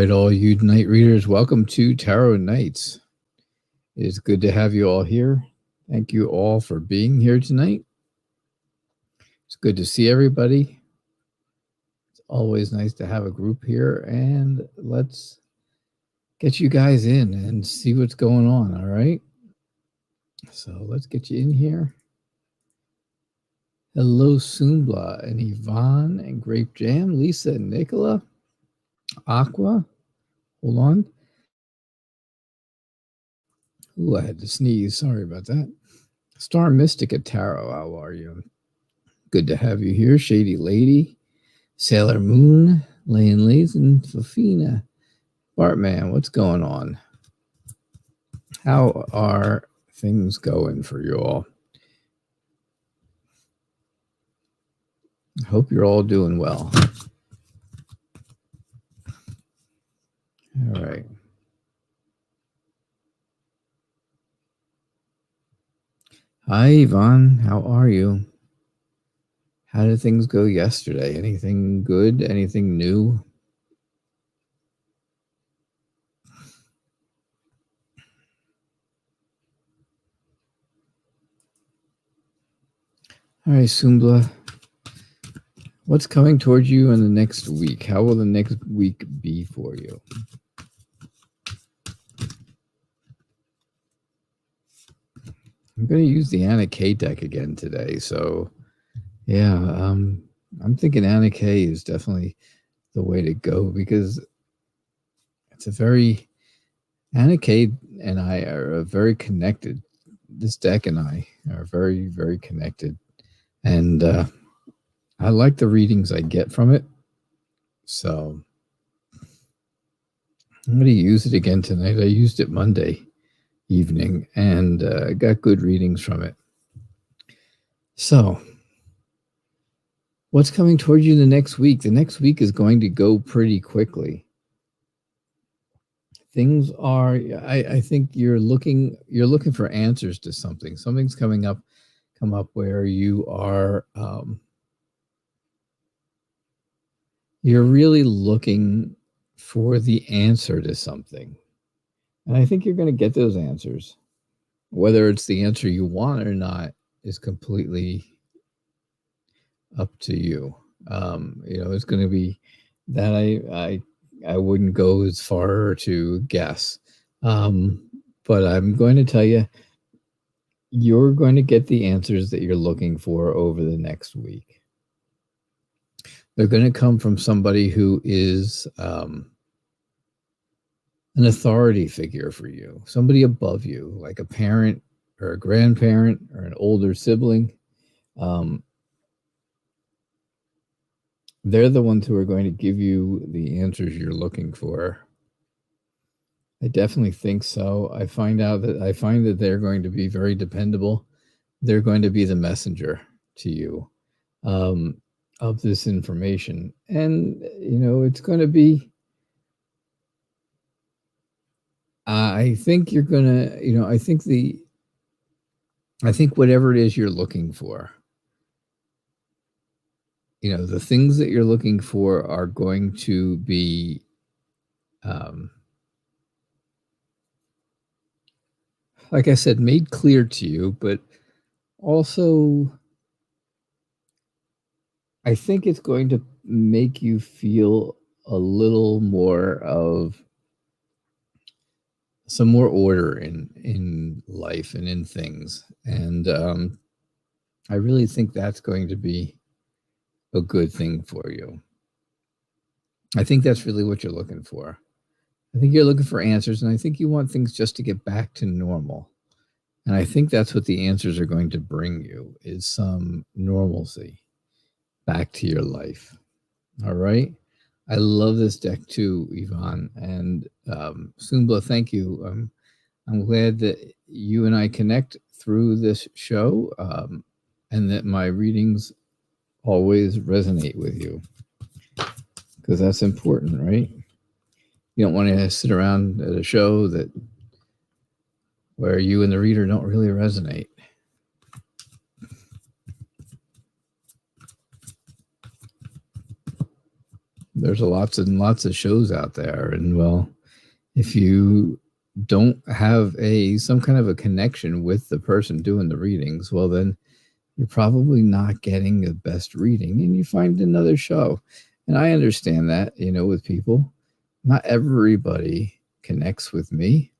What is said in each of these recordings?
right, all you night readers, welcome to Tarot Nights. It is good to have you all here. Thank you all for being here tonight. It's good to see everybody. It's always nice to have a group here, and let's get you guys in and see what's going on, all right? So let's get you in here. Hello, Sumbla and Yvonne and Grape Jam, Lisa and Nicola, Aqua. Hold on. Ooh, I had to sneeze. Sorry about that. Star Mystic at Tarot, how are you? Good to have you here. Shady Lady, Sailor Moon, Layin Lays, and Fafina. Bartman, what's going on? How are things going for you all? I hope you're all doing well. All right. Hi, Yvonne. How are you? How did things go yesterday? Anything good? Anything new? All right, Sumbla. What's coming towards you in the next week? How will the next week be for you? I'm going to use the Anna.K deck again today. So, yeah, I'm thinking Anna.K is definitely the way to go because it's a very... Anna.K and I are very connected. This deck and I are very, very connected. And I like the readings I get from it. So I'm going to use it again tonight. I used it Monday evening and got good readings from it. So what's coming toward you the next week? The next week is going to go pretty quickly. Things are, I think you're looking for answers to something. Something's come up where you are, you're really looking for the answer to something. And I think you're going to get those answers. Whether it's the answer you want or not is completely up to you. It's going to be that I wouldn't go as far to guess. But I'm going to tell you, you're going to get the answers that you're looking for over the next week. They're going to come from somebody who is an authority figure for you, somebody above you, like a parent or a grandparent or an older sibling. They're the ones who are going to give you the answers you're looking for. I definitely think so. I find that they're going to be very dependable. They're going to be the messenger to you of this information. And, it's going to be, I think you're going to, I think whatever it is you're looking for, the things that you're looking for are going to be, like I said, made clear to you, but also I think it's going to make you feel a little more of some more order in life and in things. And I really think that's going to be a good thing for you. I think that's really what you're looking for. I think you're looking for answers, and I think you want things just to get back to normal. And I think that's what the answers are going to bring you, is some normalcy back to your life. All right? I love this deck too, Yvonne. And Sumbla, thank you. I'm glad that you and I connect through this show, and that my readings always resonate with you, because that's important, right? You don't want to sit around at a show where you and the reader don't really resonate. There's lots and lots of shows out there. And well, if you don't have some kind of a connection with the person doing the readings, well, then you're probably not getting the best reading, and you find another show. And I understand that, with people, not everybody connects with me.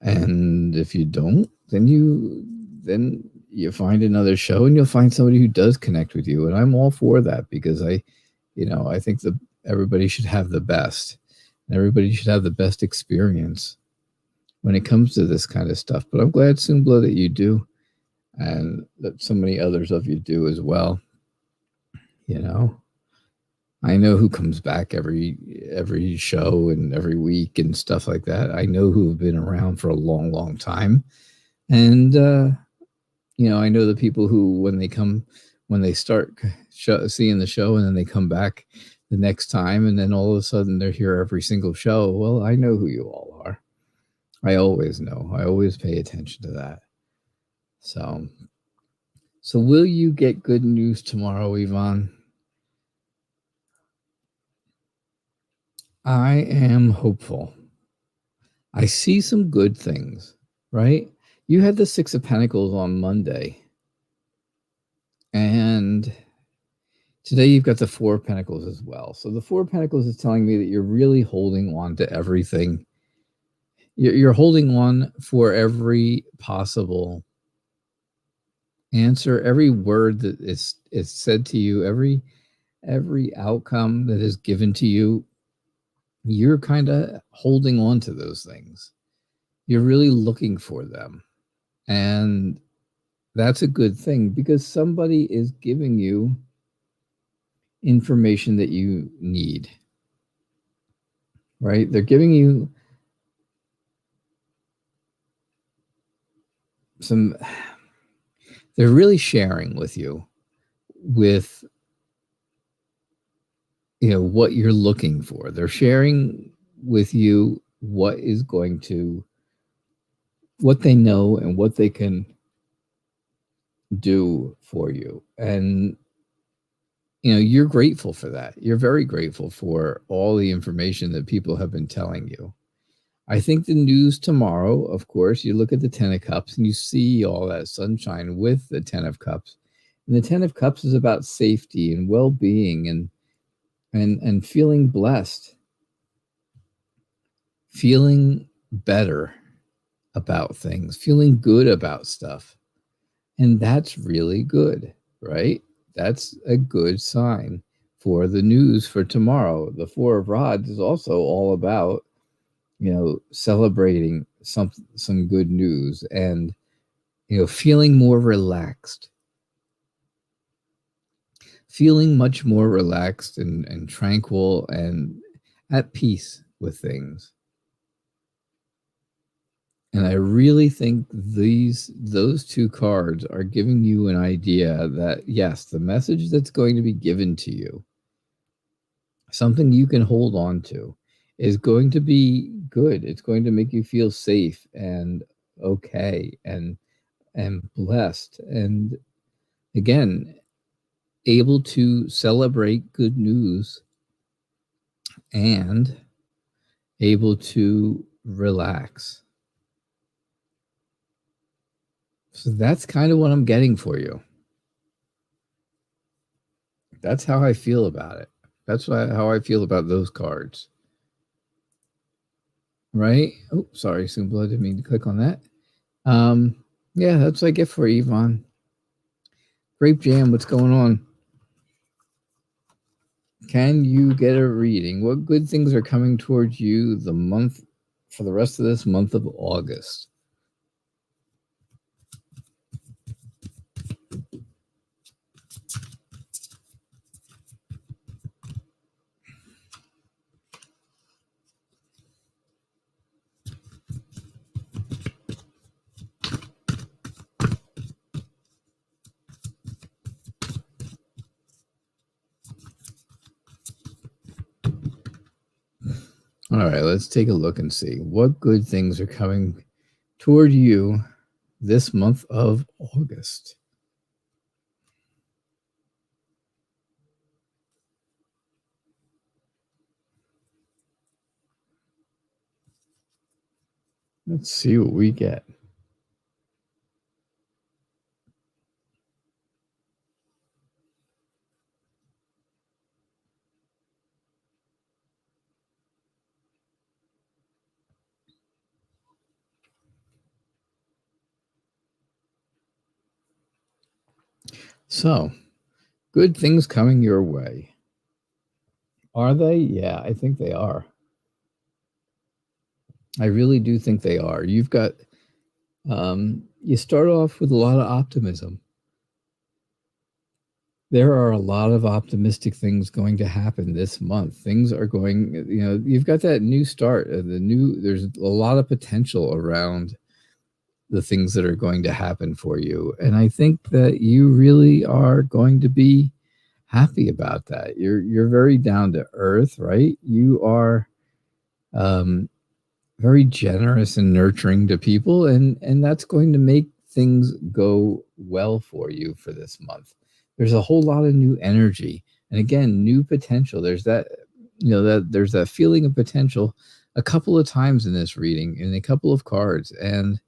And if you don't, then you find another show, and you'll find somebody who does connect with you. And I'm all for that, because I think that everybody should have the best. Everybody should have the best experience when it comes to this kind of stuff. But I'm glad, Sumbla, that you do, and that so many others of you do as well. I know who comes back every show and every week and stuff like that. I know who have been around for a long, long time. And, I know the people who, when they start seeing the show, and then they come back the next time, and then all of a sudden they're here every single show. Well, I know who you all are. I always know. I always pay attention to that. So will you get good news tomorrow, Yvonne? I am hopeful. I see some good things, right? You had the Six of Pentacles on Monday, and today you've got the Four of Pentacles as well. So the Four of Pentacles is telling me that you're really holding on to everything. You're holding on for every possible answer, every word that is said to you, every outcome that is given to you. You're kind of holding on to those things. You're really looking for them. And that's a good thing, because somebody is giving you information that you need, right? They're giving you they're really sharing with you with, what you're looking for. They're sharing with you what they know and what they can do for you. And, you're grateful for that. You're very grateful for all the information that people have been telling you. I think the news tomorrow, of course, you look at the Ten of Cups and you see all that sunshine with the Ten of Cups. And the Ten of Cups is about safety and well-being and feeling blessed, feeling better about things, feeling good about stuff. And that's really good, right? That's a good sign for the news for tomorrow. The Four of Rods is also all about, celebrating some good news and, feeling more relaxed. Feeling much more relaxed and tranquil and at peace with things. And I really think those two cards are giving you an idea that, yes, the message that's going to be given to you, something you can hold on to, is going to be good. It's going to make you feel safe and okay and blessed. And again, able to celebrate good news and able to relax. So that's kind of what I'm getting for you. That's how I feel about it. That's how I feel about those cards. Right? Oh, sorry, Sumbla, I didn't mean to click on that. Yeah, that's what I get for Yvonne. Grape Jam, what's going on? Can you get a reading? What good things are coming towards you for the rest of this month of August? All right, let's take a look and see what good things are coming toward you this month of August. Let's see what we get. So, good things coming your way. Are they? Yeah, I think they are. I really do think they are. You've got, you start off with a lot of optimism. There are a lot of optimistic things going to happen this month. Things are going, you've got that new start, there's a lot of potential around the things that are going to happen for you. And I think that you really are going to be happy about that. You're very down to earth, right? You are very generous and nurturing to people, and that's going to make things go well for you for this month. There's a whole lot of new energy, and again, new potential. There's that, there's that feeling of potential a couple of times in this reading, in a couple of cards, and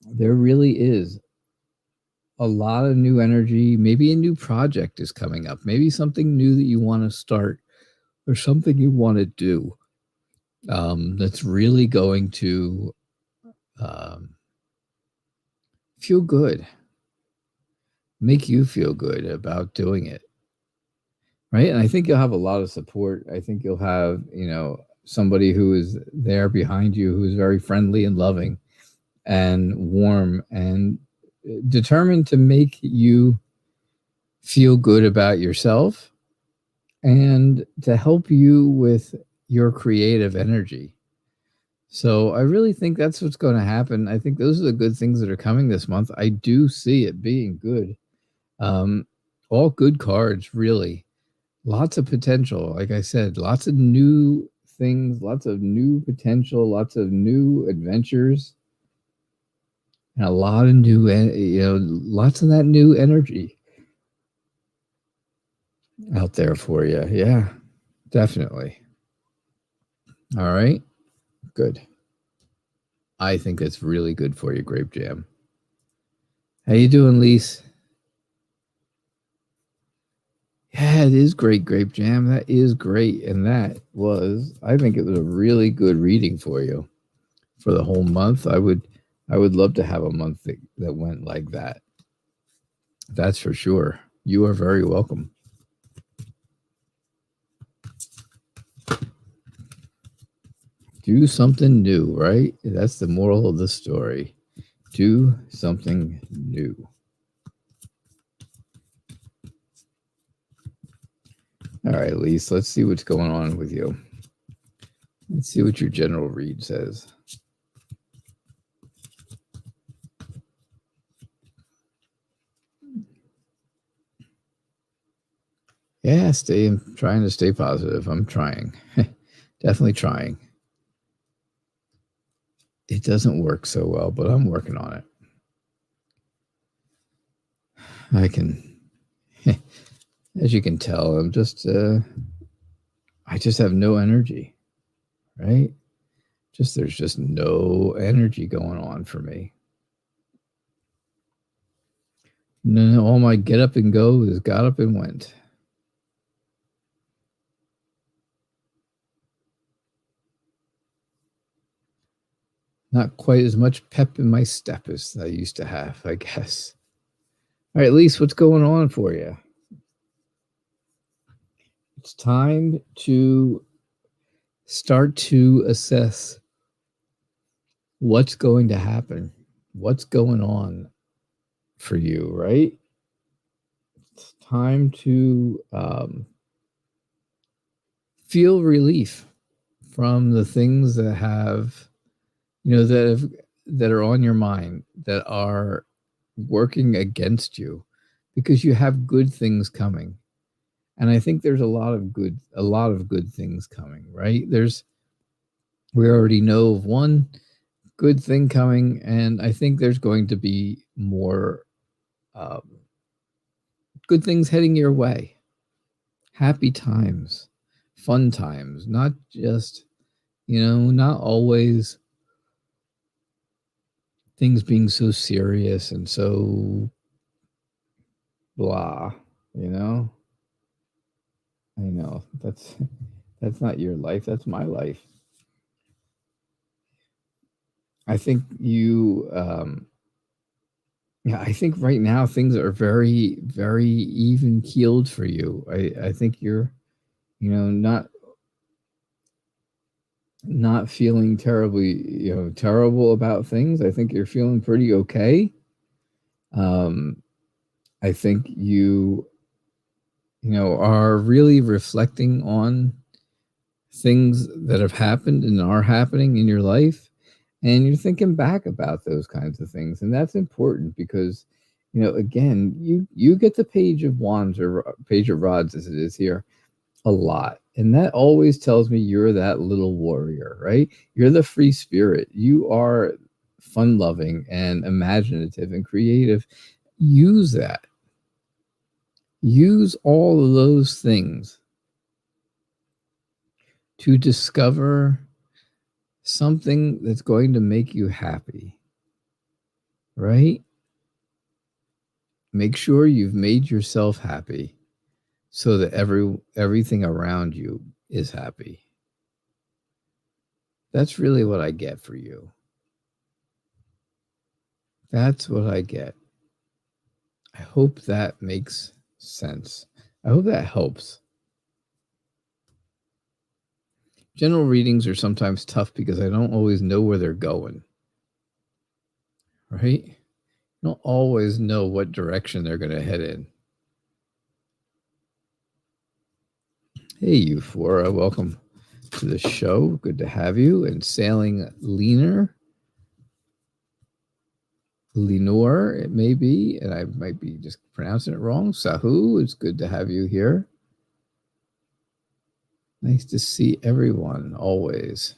there really is a lot of new energy. Maybe a new project is coming up. Maybe something new that you want to start or something you want to do, that's really going to feel good, make you feel good about doing it. Right. And I think you'll have a lot of support. I think you'll have, somebody who is there behind you, who is very friendly and loving and warm and determined to make you feel good about yourself and to help you with your creative energy. So I really think that's what's going to happen. I think those are the good things that are coming this month. I do see it being good. All good cards, really. Lots of potential. Like I said, lots of new things, lots of new potential, lots of new adventures, and a lot of new, lots of that new energy out there for you. Yeah, definitely. All right. Good. I think it's really good for you, Grape Jam. How you doing, Lise? Yeah, it is great, Grape Jam. That is great. And I think it was a really good reading for you for the whole month. I would love to have a month that went like that. That's for sure. You are very welcome. Do something new, right? That's the moral of the story. Do something new. All right, Lise, let's see what's going on with you. Let's see what your general read says. Yeah, I'm trying to stay positive. I'm trying. Definitely trying. It doesn't work so well, but I'm working on it. I can, as you can tell, I just have no energy, right? There's just no energy going on for me. No, all my get up and go is got up and went. Not quite as much pep in my step as I used to have, I guess. All right, Lise, what's going on for you? It's time to start to assess what's going to happen, what's going on for you, right? It's time to feel relief from the things that have, that are on your mind, that are working against you, because you have good things coming. And I think there's a lot of good things coming, right? We already know of one good thing coming, and I think there's going to be more good things heading your way. Happy times, fun times, not just, not always things being so serious and so blah, you know? I know that's not your life. That's my life. I think yeah, I think right now things are very, very even keeled for you. I think you're, not feeling terribly, terrible about things. I think you're feeling pretty okay. I think you are really reflecting on things that have happened and are happening in your life, and you're thinking back about those kinds of things, and that's important because again, you get the page of wands or page of rods as it is here a lot, and that always tells me you're that little warrior, right? You're the free spirit. You are fun loving and imaginative and creative. Use that. Use all of those things to discover something that's going to make you happy, right? Make sure you've made yourself happy so that everything around you is happy. That's really what I get for you. That's what I get. I hope that makes sense. I hope that helps. General readings are sometimes tough because I don't always know where they're going, right? I don't always know what direction they're going to head in. Hey, Euphora, welcome to the show. Good to have you. And Sailing Lenore, it may be, and I might be just pronouncing it wrong. Sahu, it's good to have you here. Nice to see everyone, always.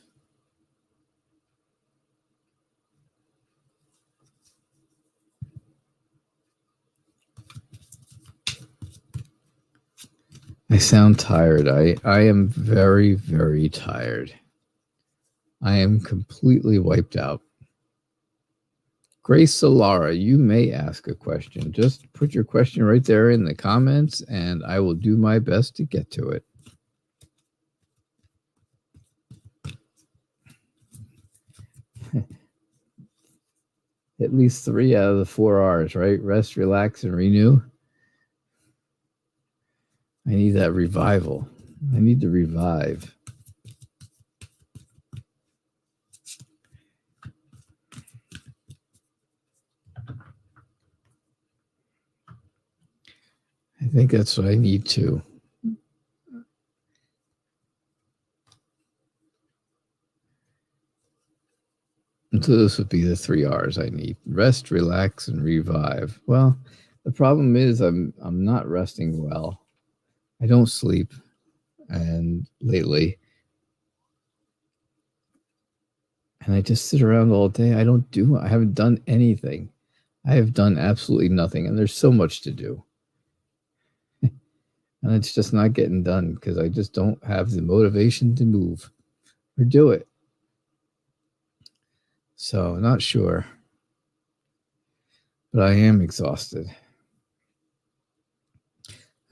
I sound tired. I am very, very tired. I am completely wiped out. Grace Solara, you may ask a question. Just put your question right there in the comments, and I will do my best to get to it. At least 3 out of the 4 R's, right? Rest, relax, and renew. I need that revival. I need to revive. I think that's what I need too. And so this would be the 3 R's I need. Rest, relax, and revive. Well, the problem is I'm not resting well. I don't sleep, and lately. And I just sit around all day. I haven't done anything. I have done absolutely nothing, and there's so much to do. And it's just not getting done because I just don't have the motivation to move or do it. So, not sure. But I am exhausted.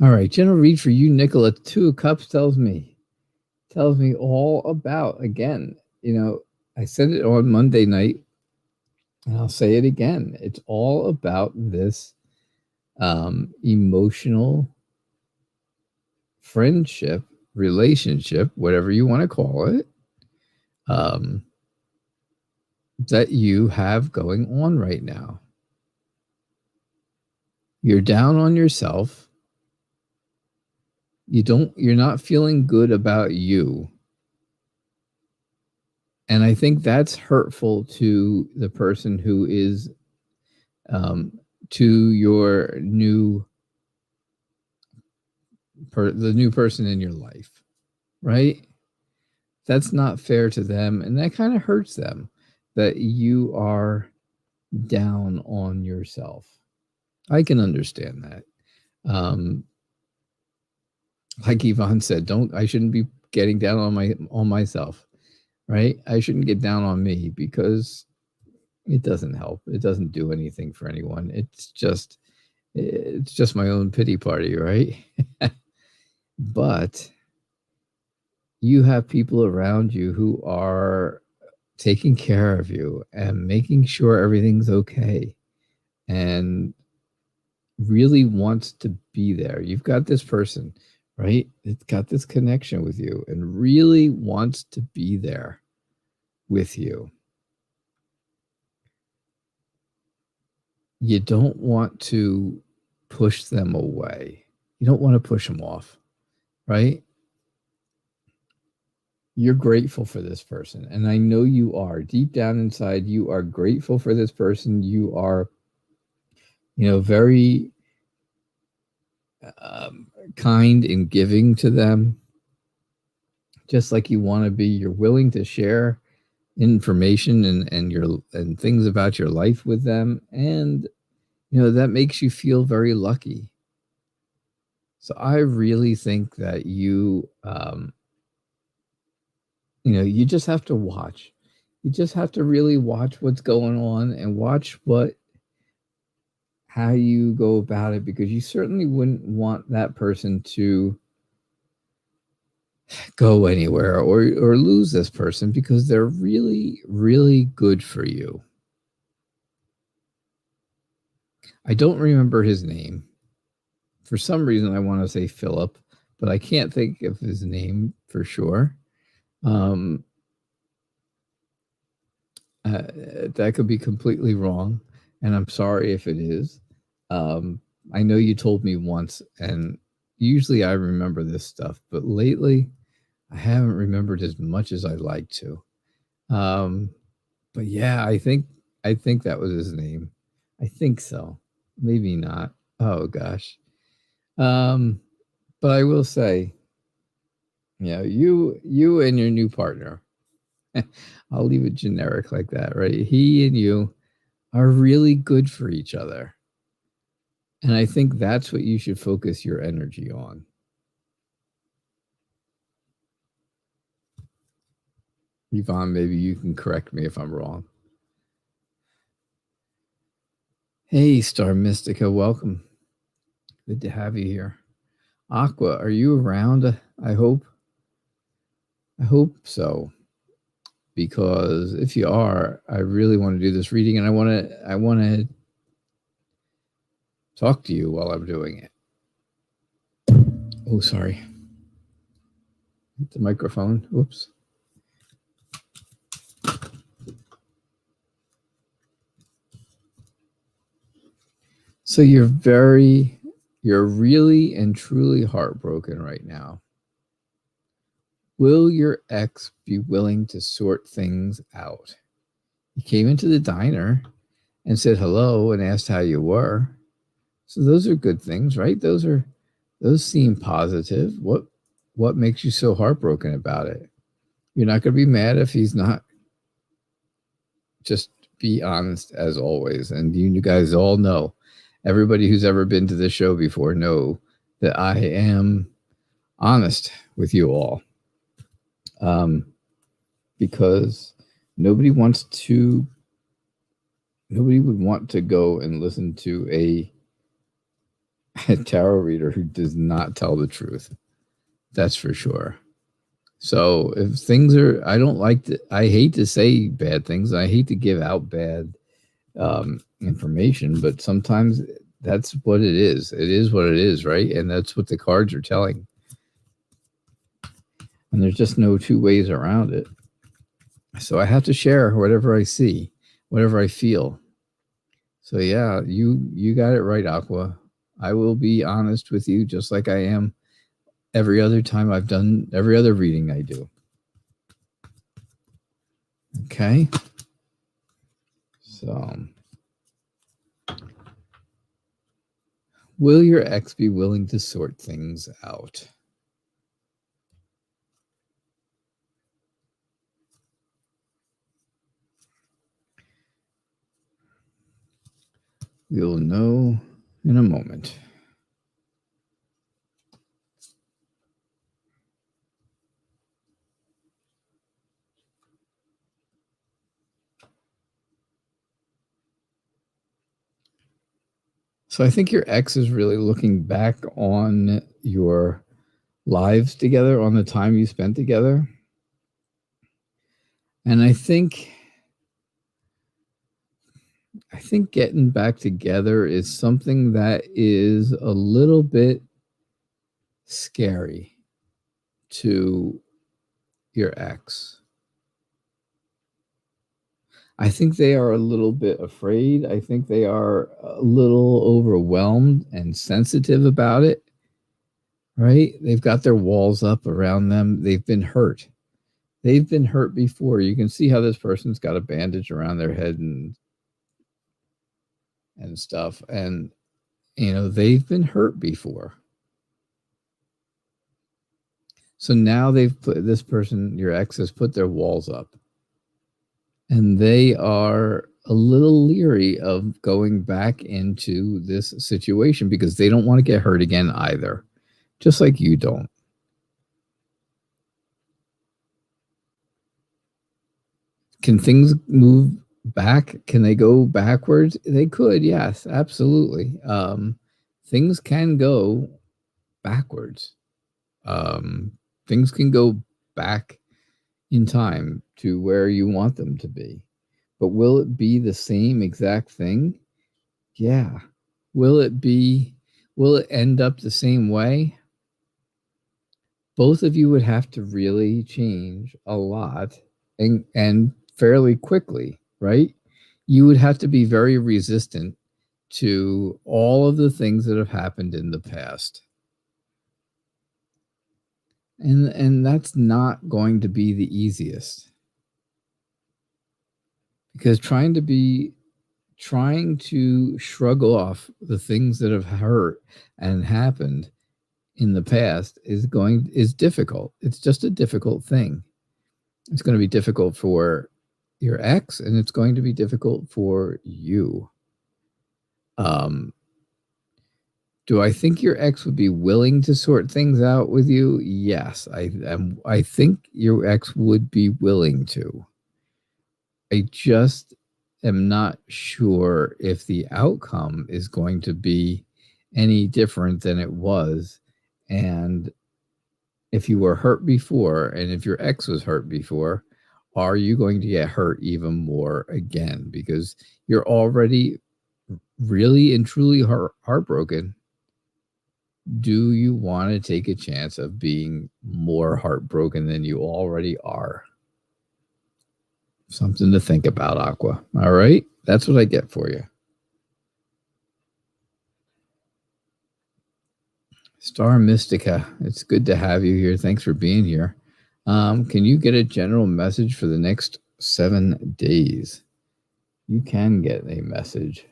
All right, general read for you, Nicola. 2 of Cups tells me all about, again, I said it on Monday night, and I'll say it again. It's all about this emotional friendship, relationship, whatever you want to call it, that you have going on right now. You're down on yourself. You're not feeling good about you. And I think that's hurtful to the person who is, to your the new person in your life, right? That's not fair to them, and that kind of hurts them that you are down on yourself. I can understand that. Like Yvonne said, I shouldn't be getting down on myself, right? I shouldn't get down on me because It doesn't help. It doesn't do anything for anyone. It's just my own pity party, right? But you have people around you who are taking care of you and making sure everything's okay and really wants to be there. You've got this person, right? It's got this connection with you and really wants to be there with you. You don't want to push them away. You don't want to push them off, right? You're grateful for this person. And I know you are. Deep down inside, you are grateful for this person. You are, very kind and giving to them, just like you want to be. You're willing to share information and things about your life with them. And, that makes you feel very lucky. So I really think that you just have to watch. You just have to really watch what's going on and watch how you go about it, because you certainly wouldn't want that person to go anywhere or lose this person, because they're really, really good for you. I don't remember his name. For some reason, I want to say Philip, but I can't think of his name for sure. That could be completely wrong, and I'm sorry if it is. I know you told me once, and usually I remember this stuff, but lately I haven't remembered as much as I'd like to. But yeah, I think that was his name. I think so. Maybe not. Oh gosh. But I will say, you and your new partner, I'll leave it generic like that, right? He and you are really good for each other. And I think that's what you should focus your energy on. Yvonne, maybe you can correct me if I'm wrong. Hey, Star Mystica, welcome. Good to have you here. Aqua, are you around? I hope so. Because if you are, I really want to do this reading, and I want to talk to you while I'm doing it. Oh, sorry. Hit the microphone. Whoops. So you're really and truly heartbroken right now. Will your ex be willing to sort things out? He came into the diner and said hello and asked how you were. So those are good things, right? Those seem positive. What makes you so heartbroken about it? You're not going to be mad if he's not. Just be honest as always. And you guys all know, everybody who's ever been to this show before know that I am honest with you all. Because nobody would want to go and listen to a tarot reader who does not tell the truth. That's for sure. So if things are, I hate to say bad things. I hate to give out bad information, but sometimes that's what it is. It is what it is, right? And that's what the cards are telling. And there's just no two ways around it. So I have to share whatever I see, whatever I feel. So yeah, you got it right, Aqua. I will be honest with you, just like I am every other time I've done every other reading I do. Okay. So, will your ex be willing to sort things out? We'll know in a moment. So I think your ex is really looking back on your lives together, on the time you spent together. And I think getting back together is something that is a little bit scary to your ex. I think they are a little bit afraid. I think they are a little overwhelmed and sensitive about it, right? They've got their walls up around them. They've been hurt. They've been hurt before. You can see how this person's got a bandage around their head and stuff. And, they've been hurt before. So now they've put this person, your ex, has put their walls up. And they are a little leery of going back into this situation because they don't want to get hurt again either, just like you don't. Can things move back? Can they go backwards? They could, yes, absolutely. Things can go backwards. Things can go back in time to where you want them to be. But will it be the same exact thing? Yeah. Will it end up the same way? Both of you would have to really change a lot and fairly quickly, right? You would have to be very resistant to all of the things that have happened in the past. And that's not going to be the easiest. Because trying to shrug off the things that have hurt and happened in the past is difficult. It's just a difficult thing. It's going to be difficult for your ex, and it's going to be difficult for you. Do I think your ex would be willing to sort things out with you? Yes, I think your ex would be willing to. I just am not sure if the outcome is going to be any different than it was. And if you were hurt before, and if your ex was hurt before, are you going to get hurt even more again? Because you're already really and truly heartbroken. Do you want to take a chance of being more heartbroken than you already are? Something to think about, Aqua. All right? That's what I get for you. Star Mystica, it's good to have you here. Thanks for being here. Can you get a general message for the next 7 days? You can get a message.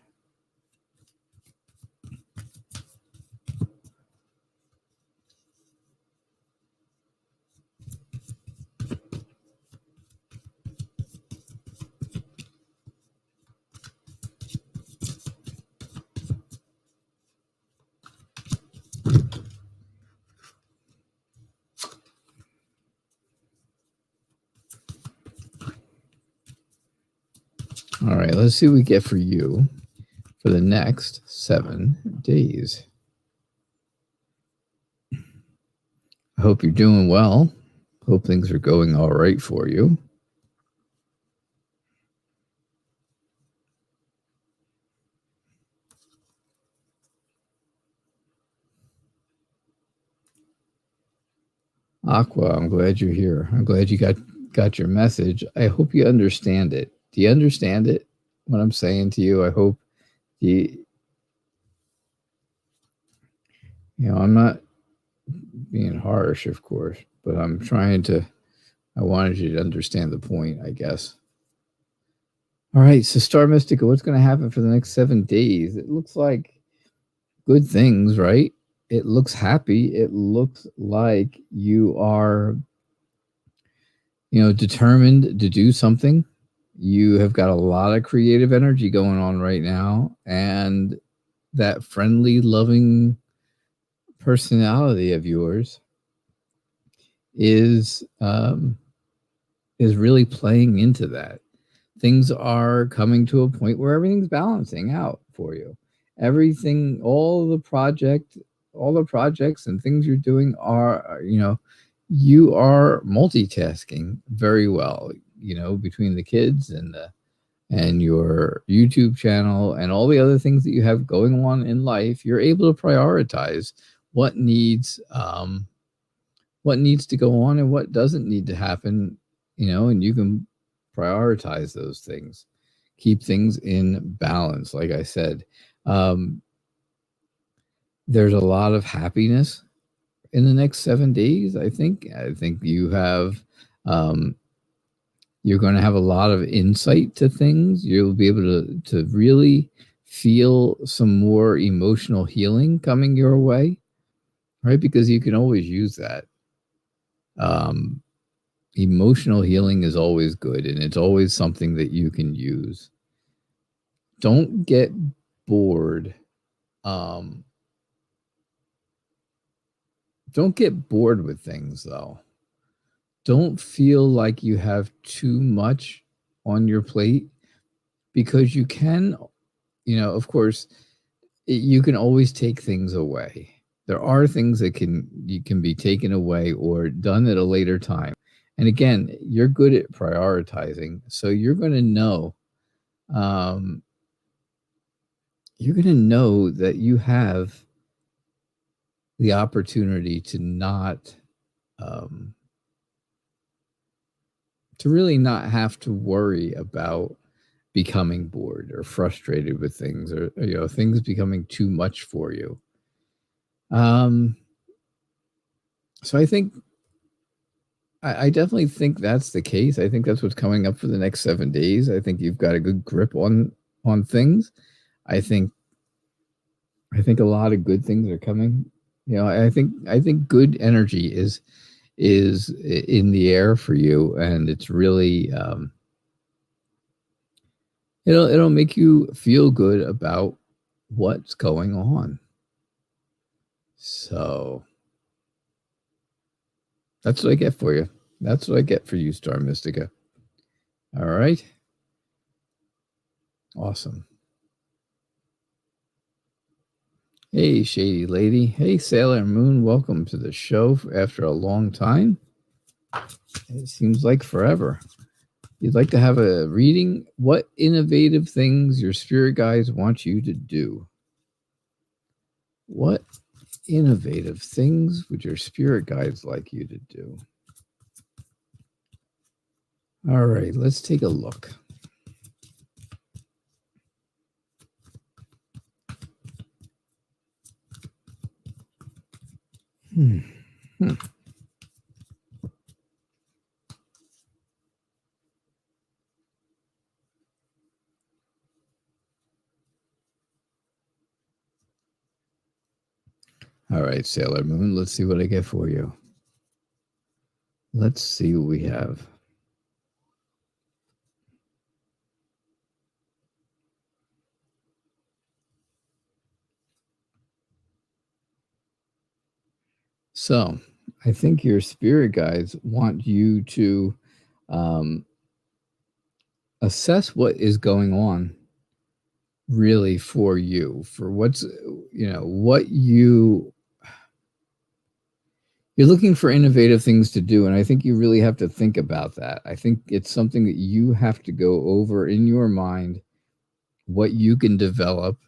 All right, let's see what we get for you for the next 7 days. I hope you're doing well. Hope things are going all right for you. Aqua, I'm glad you're here. I'm glad you got your message. I hope you understand it. Do you understand it? What I'm saying to you? I hope I'm not being harsh, of course, but I wanted you to understand the point, I guess. All right, so Star Mystica, what's going to happen for the next 7 days? It looks like good things, right? It looks happy. It looks like you are, determined to do something. You have got a lot of creative energy going on right now, and that friendly, loving personality of yours is really playing into that. Things are coming to a point where everything's balancing out for you. everything, all the projects and things you're doing are, you are multitasking very well, between the kids and your YouTube channel and all the other things that you have going on in life. You're able to prioritize what needs to go on and what doesn't need to happen, and you can prioritize those things, keep things in balance. Like I said, there's a lot of happiness in the next 7 days. I think you have, you're going to have a lot of insight to things. You'll be able to really feel some more emotional healing coming your way, right? Because you can always use that. Emotional healing is always good, and it's always something that you can use. Don't get bored. Don't get bored with things, though. Don't feel like you have too much on your plate, because you can, of course, you can always take things away. There are things that can be taken away or done at a later time. And again, you're good at prioritizing, so you're going to know. You're going to know that you have the opportunity to not, to really not have to worry about becoming bored or frustrated with things, or things becoming too much for you. So I think, I definitely think that's the case. I think that's what's coming up for the next 7 days. I think you've got a good grip on things. I think a lot of good things are coming. I think good energy is in the air for you, and it's really, it'll make you feel good about what's going on. So that's what I get for you. That's what I get for you, Star Mystica. All right. Awesome. Hey, Shady Lady. Hey, Sailor Moon. Welcome to the show after a long time. It seems like forever. You'd like to have a reading? What innovative things your spirit guides want you to do? What innovative things would your spirit guides like you to do? All right, let's take a look. All right, Sailor Moon, let's see what I get for you. Let's see what we have. So, I think your spirit guides want you to assess what is going on really for you, for what's, what you're looking for innovative things to do. And I think you really have to think about that. I think it's something that you have to go over in your mind, what you can develop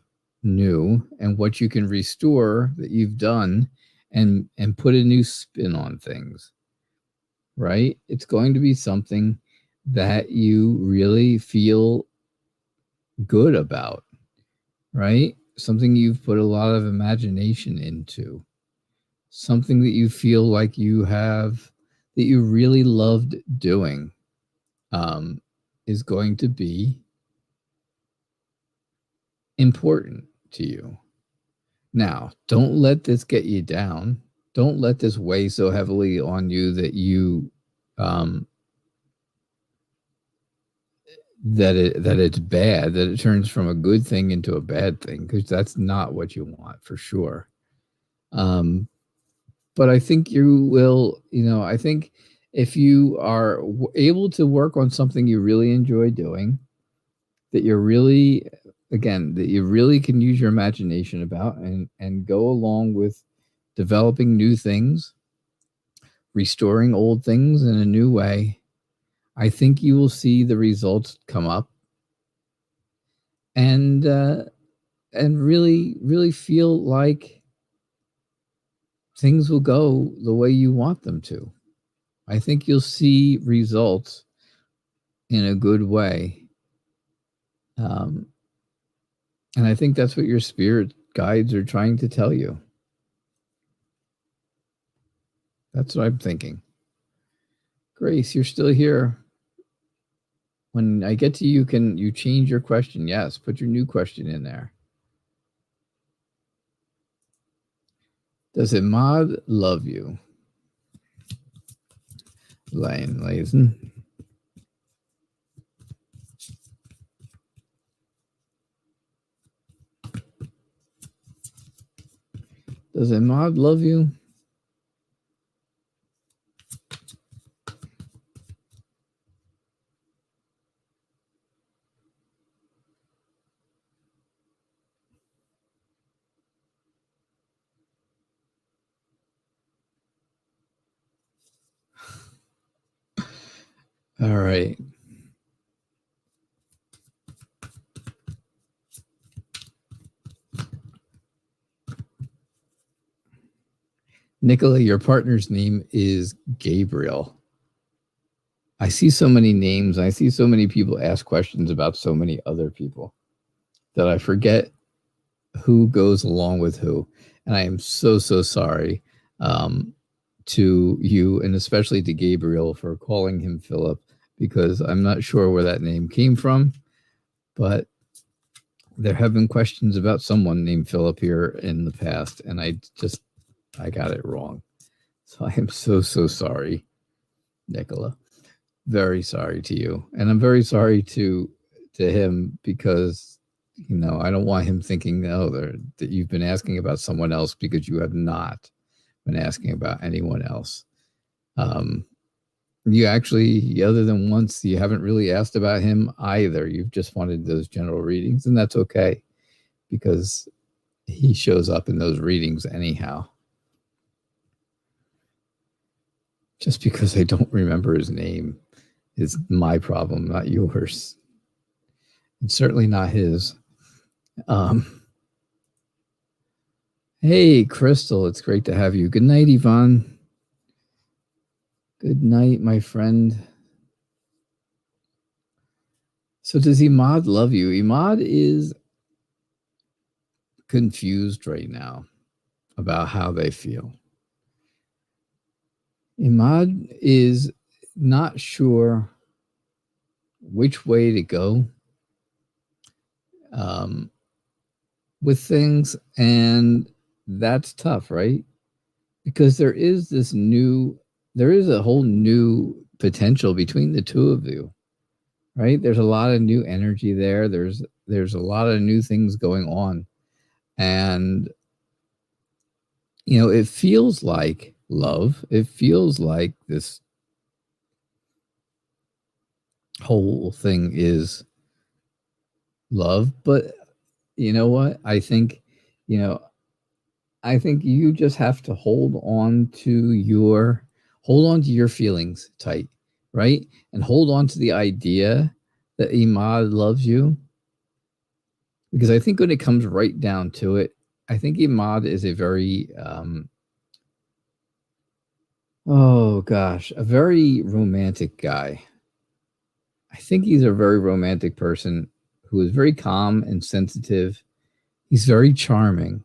new and what you can restore that you've done, and put a new spin on things, right? It's going to be something that you really feel good about, right? Something you've put a lot of imagination into, something that you feel like you have, that you really loved doing, is going to be important to you. Now, don't let this get you down. Don't let this weigh so heavily on you that you, that it's bad, that it turns from a good thing into a bad thing, because that's not what you want, for sure. But I think you will, I think if you are able to work on something you really enjoy doing, that you're really again, that you really can use your imagination about and go along with developing new things, restoring old things in a new way, I think you will see the results come up and really, really feel like things will go the way you want them to. I think you'll see results in a good way. And I think that's what your spirit guides are trying to tell you. That's what I'm thinking. Grace, you're still here. When I get to you, can you change your question? Yes, put your new question in there. Does Imad love you? Lane Lazen. Does Imad love you? All right. Nicola, your partner's name is Gabriel. I see so many names. I see so many people ask questions about so many other people that I forget who goes along with who. And I am so, so sorry to you, and especially to Gabriel, for calling him Philip, because I'm not sure where that name came from, but there have been questions about someone named Philip here in the past, and I got it wrong. So I am so, so sorry, Nicola. Very sorry to you. And I'm very sorry to him, because, you know, I don't want him thinking that you've been asking about someone else, because you have not been asking about anyone else. You actually, other than once, you haven't really asked about him either. You've just wanted those general readings, and that's okay, because he shows up in those readings anyhow. Just because I don't remember his name is my problem, not yours. And certainly not his. Hey, Crystal, it's great to have you. Good night, Yvonne. Good night, my friend. So does Imad love you? Imad is confused right now about how they feel. Imad is not sure which way to go with things, and that's tough, right? Because there is a whole new potential between the two of you, right? There's a lot of new energy there. There's a lot of new things going on, and you know, it feels like love. It feels like this whole thing is love, but you know what? I think you just have to hold on to your feelings tight, right? And hold on to the idea that Imad loves you. Because I think when it comes right down to it, I think Imad is a very a very romantic guy. I think he's a very romantic person who is very calm and sensitive. He's very charming.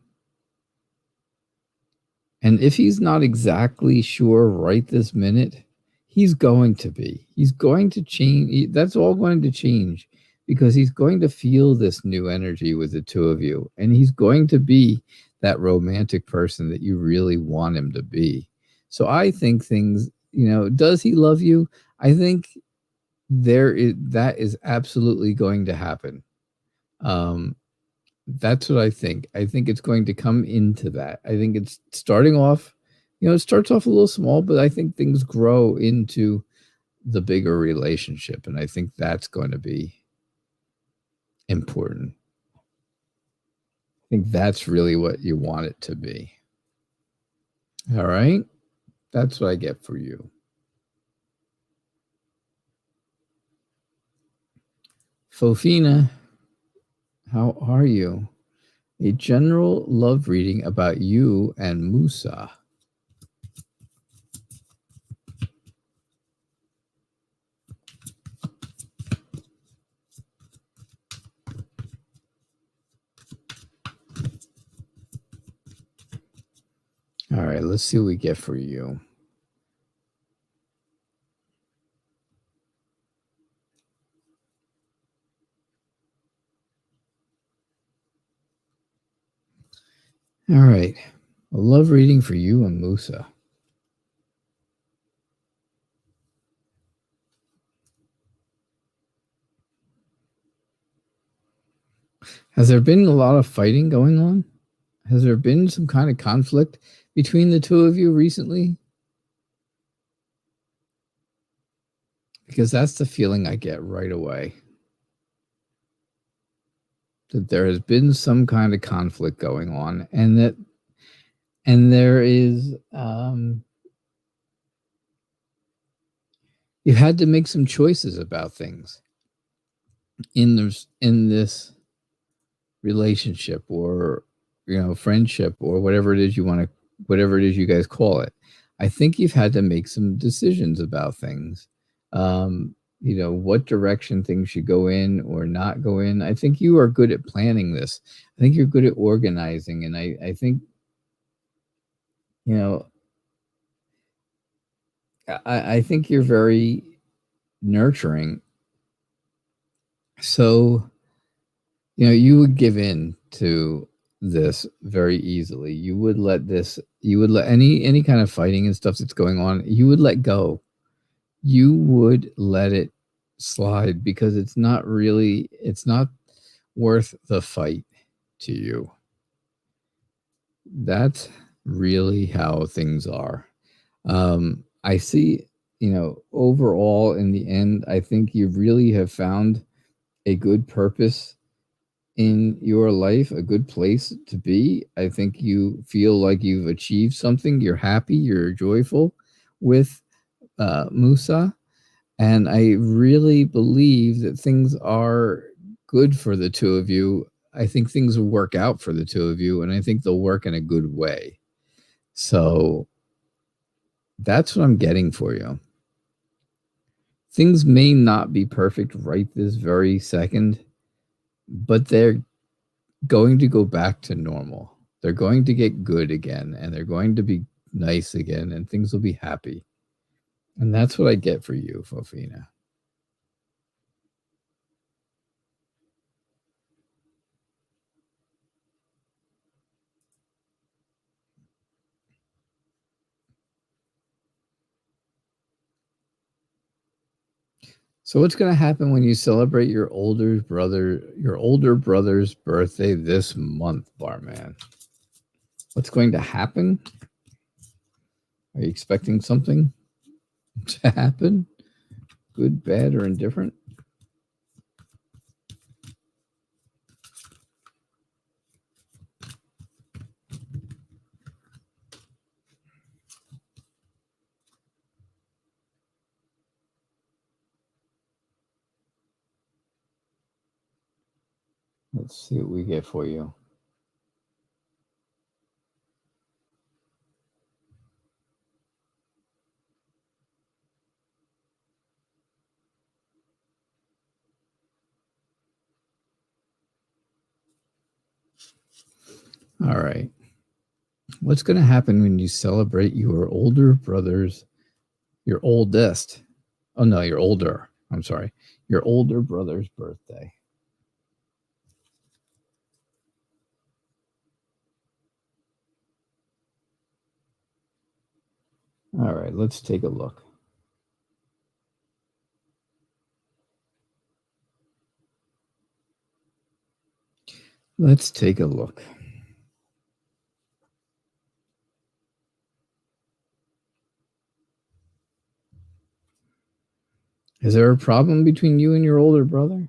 And if he's not exactly sure right this minute, he's going to be. He's going to change. That's all going to change, because he's going to feel this new energy with the two of you. And he's going to be that romantic person that you really want him to be. So I think things, does he love you? I think that is absolutely going to happen. That's what I think. I think it's going to come into that. I think it's starting off, it starts off a little small, but I think things grow into the bigger relationship. And I think that's going to be important. think that's really what you want it to be. All right? That's what I get for you. Fofina, how are you? A general love reading about you and Musa. All right, let's see what we get for you. All right, a love reading for you and Musa. Has there been a lot of fighting going on? Has there been some kind of conflict between the two of you recently? Because that's the feeling I get right away. That there has been some kind of conflict going on, and there is you had to make some choices about things in this relationship, or friendship, or whatever it is you guys call it. I think you've had to make some decisions about things. What direction things should go in or not go in. I think you are good at planning this. I think you're good at organizing, and I think I think you're very nurturing. So you would give in to this very easily. You would let any kind of fighting and stuff that's going on, you would let go. You would let it slide, because it's not worth the fight to you. That's really how things are. I see, overall in the end, I think you really have found a good purpose in your life, a good place to be. I think you feel like you've achieved something. You're happy, you're joyful with Musa. And I really believe that things are good for the two of you. I think things will work out for the two of you, and I think they'll work in a good way. So that's what I'm getting for you. Things may not be perfect right this very second, but they're going to go back to normal. They're going to get good again, and they're going to be nice again, and things will be happy. And that's what I get for you, Fofina. So what's going to happen when you celebrate your older brother's birthday this month, Barman? What's going to happen? Are you expecting something to happen? Good, bad, or indifferent? Let's see what we get for you. All right. What's going to happen when you celebrate your older brother's, your oldest? Oh, no, you're older. I'm sorry. Your older brother's birthday. All right, let's take a look. Let's take a look. Is there a problem between you and your older brother?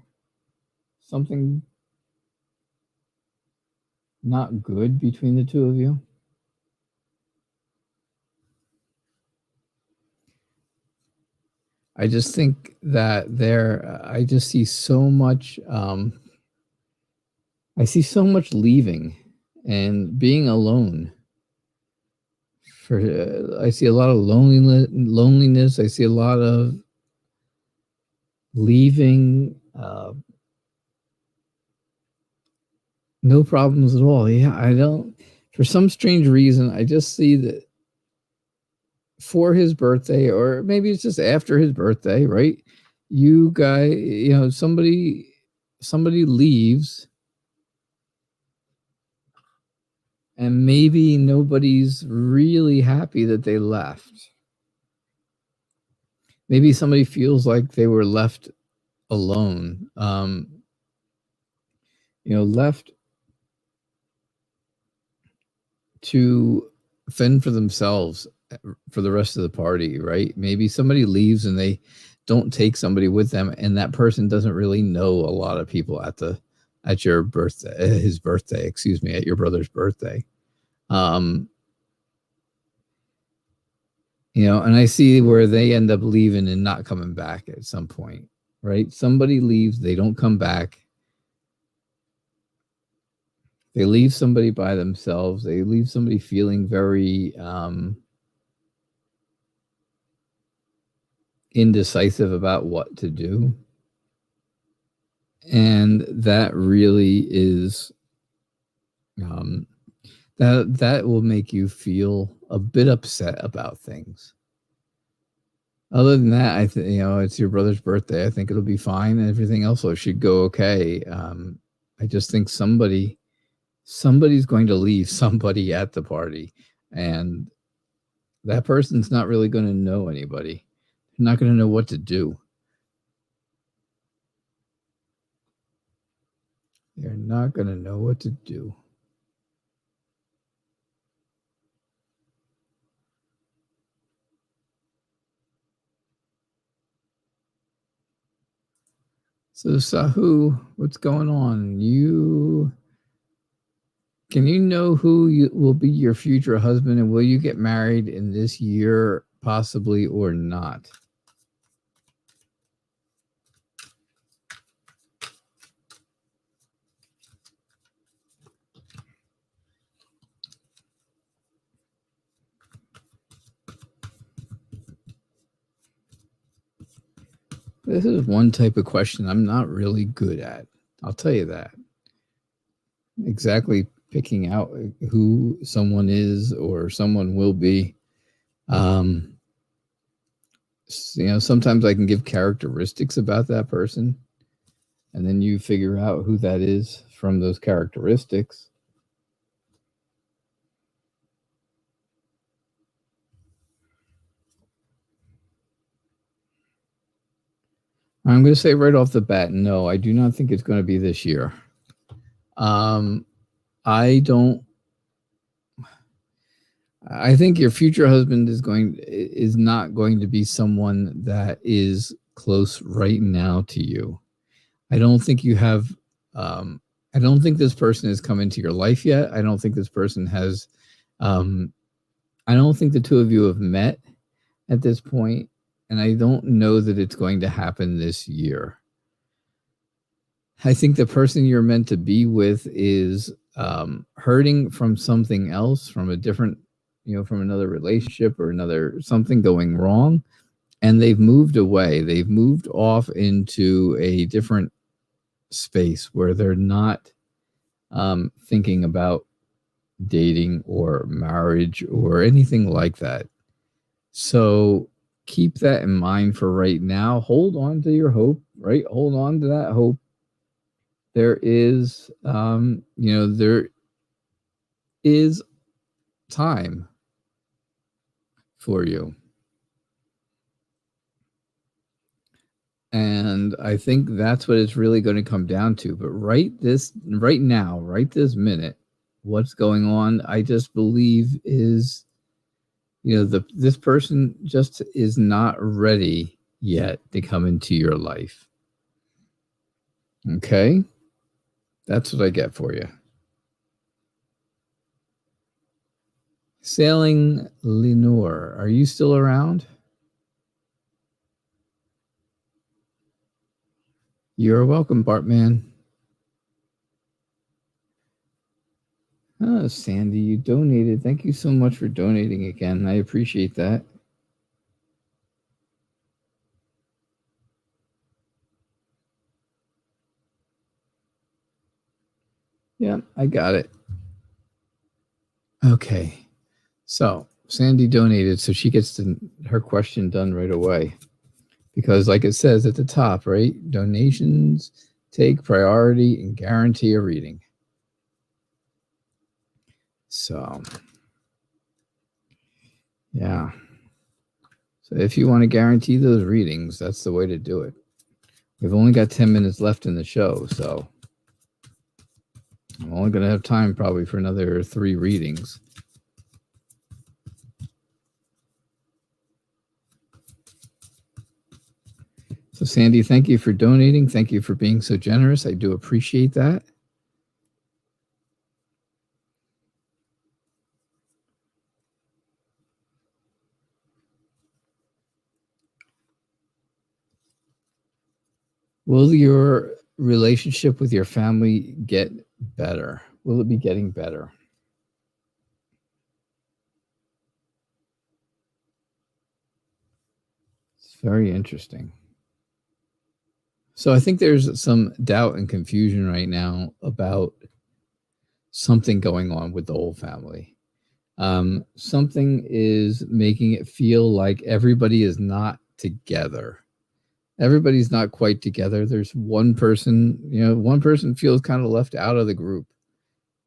Something? not good between the two of you. I just think that I just see so much, I see so much leaving and being alone. I see a lot of loneliness. I see a lot of leaving, no problems at all. Yeah, I don't, for some strange reason, I just see that for his birthday, or maybe it's just after his birthday, right? You guys, somebody leaves, and maybe nobody's really happy that they left. Maybe somebody feels like they were left alone, left to fend for themselves for the rest of the party, right? Maybe somebody leaves and they don't take somebody with them, and that person doesn't really know a lot of people at your birthday, at your brother's birthday. And I see where they end up leaving and not coming back at some point, right? Somebody leaves, they don't come back. They leave somebody by themselves. They leave somebody feeling very indecisive about what to do. And that really is, that will make you feel a bit upset about things. Other than that, it's your brother's birthday. I think it'll be fine, and everything else should go okay. I just think somebody's going to leave somebody at the party, and that person's not really going to know anybody. They're not going to know what to do. They're not going to know what to do. So, Sahu, what's going on? Can you know who will be your future husband, and will you get married in this year, possibly, or not? This is one type of question I'm not really good at. I'll tell you that. Exactly picking out who someone is or someone will be. Sometimes I can give characteristics about that person, and then you figure out who that is from those characteristics. I'm going to say right off the bat, no, I do not think it's going to be this year. I think your future husband is not going to be someone that is close right now to you. I don't think you have, I don't think this person has come into your life yet. I don't think this person has, I don't think the two of you have met at this point, and I don't know that it's going to happen this year. I think the person you're meant to be with is hurting from something else, from a different, from another relationship or something going wrong, and they've moved away. They've moved off into a different space where they're not thinking about dating or marriage or anything like that. So keep that in mind for right now. Hold on to your hope, right? Hold on to that hope. There is, there is time for you. And I think that's what it's really going to come down to. But right this minute, what's going on, I just believe is, this person just is not ready yet to come into your life. Okay? That's what I get for you. Sailing Lenore, are you still around? You're welcome, Bartman. Oh, Sandy, you donated. Thank you so much for donating again. I appreciate that. Yeah, I got it. Okay. So Sandy donated, so she gets her question done right away. Because like it says at the top, right? Donations take priority and guarantee a reading. So, yeah. So if you want to guarantee those readings, that's the way to do it. We've only got 10 minutes left in the show, so I'm only going to have time probably for another 3 readings. So Sandy, thank you for donating. Thank you for being so generous. I do appreciate that. Will your relationship with your family get better? Will it be getting better? It's very interesting. So I think there's some doubt and confusion right now about something going on with the whole family. Something is making it feel like everybody is not together. Everybody's not quite together. There's one person, one person feels kind of left out of the group,